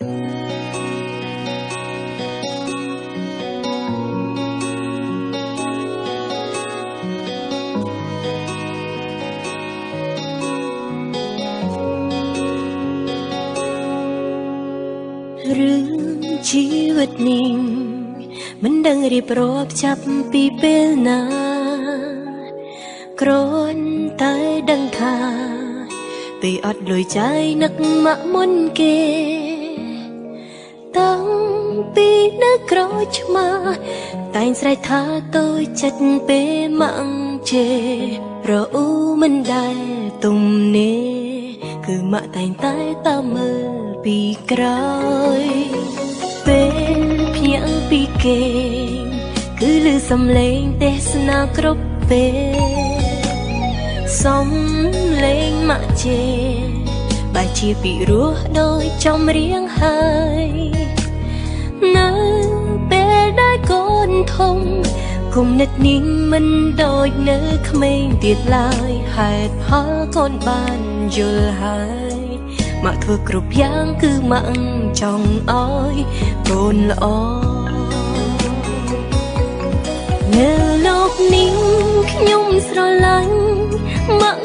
រឿងជីវិតនេះមិនដឹងរៀបរាប់ចាប់ពីពេលណាគ្រាន់តែដឹងថាពេលអត់លុយចាយនឹកមកមុនគេតាំងពីនៅក្រោយឆ្មាតែងស្រែកថាតូចចិត្តពេលមកជេរអ៊ូមិនដែលទំនេរគឺមកតែងតែតាមមើលពីក្រោយពេលភ្ញាក់ពីគេគឺឮសំឡេងទេសនាគ្រប់ពេលសំឡេងមកជេរបែរជាពីរោះដោយចំរៀងហើយនៅពេលដែលកូនធំគុំនិតនេះមិនដូចនៅក្មេងទៀតឡើយហេតុផលកូនបានយល់ហើយមកធ្វើគ្រប់យ៉ាងគឺមកចង់ឲ្យកូនល្អនៅលោកនេះខ្ញុំស្រឡាញ់មក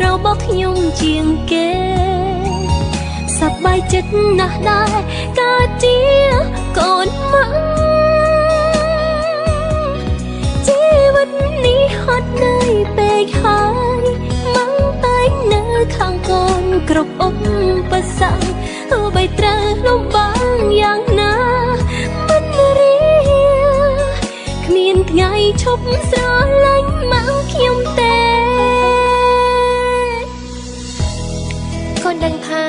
របស់ខ្ញុំជាងគេសប្បាយចិត្តណាស់ដែរកើតជាកូនមកជីវិតនេះហត់នឿយពេកហើយមកតែនៅខាងកូនគ្រប់ឧបសគ្គទោះបីត្រូវលំបាកយ៉ាងណាមិនរៀគ្មានថ្ងៃឈប់ស្រឡាញ់មកខ្ញុំទេកូនដឹងថា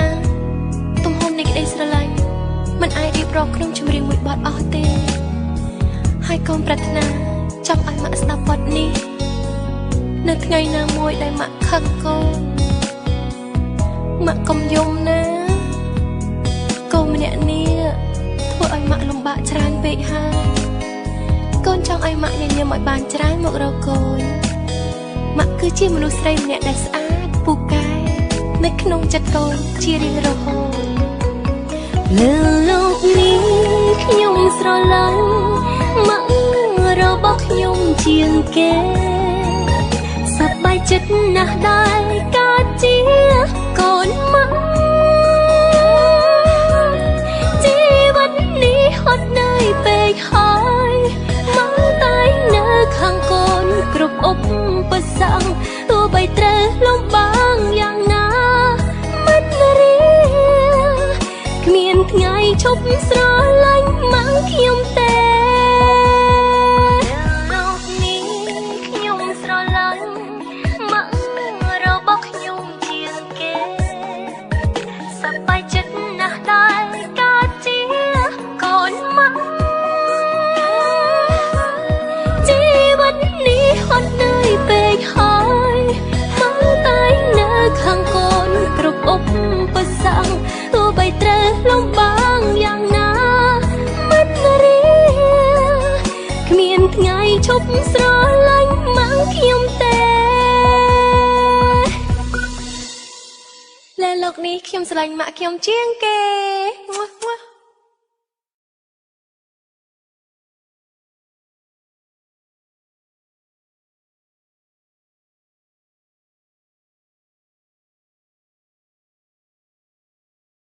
ទំហំនៃក្តីស្រឡាញ់មិនអាចរៀបរាប់ក្នុងចម្រៀងមួយបទអស់ទេហើយកូនប្រាថ្នាចង់ឲ្យម៉ាក់ស្ដាប់បទនេះនៅថ្ងៃណាមួយដែលម៉ាក់ខឹងកូនម៉ាក់កុំយំណាកូនម្នាក់នេះធ្វើឲ្យម៉ាក់លំបាកច្រើនពេកហើយកូនចង់ឲ្យម៉ាក់ញញឹមឲ្យបានច្រើនមករកកូនម៉ាក់គឺជាមនុស្សស្រីម្នាក់ដែលស្អាតពូកែនៅក្នុងចិត្តកូនជារៀងរហូតលើលោកនេះខ្ញុំស្រឡាញ់ម៉ាក់របស់ខ្ញុំជាងគេសប្បាយចិត្តណាស់ដែរកើតជាកូនមកជីវិតនេះហត់នឿយពេកហើយមកតែនៅខាងកូនគ្រប់ឧបសគ្គទោះបីត្រូវលំបាកយ៉ាងណាមិនរៀគ្មានថ្ងៃឈប់ស្រឡាញ់មកខ្ញុំទេខាងកូនគ្រប់ឧបសគ្គទោះបីត្រូវលំបាកយ៉ាងណាមិនរៀគ្មានថ្ងៃឈប់ស្រឡាញ់មកខ្ញុំទេលើលោកនេះខ្ញុំស្រឡាញ់ម៉ាក់ខ្ញុំជាងគេ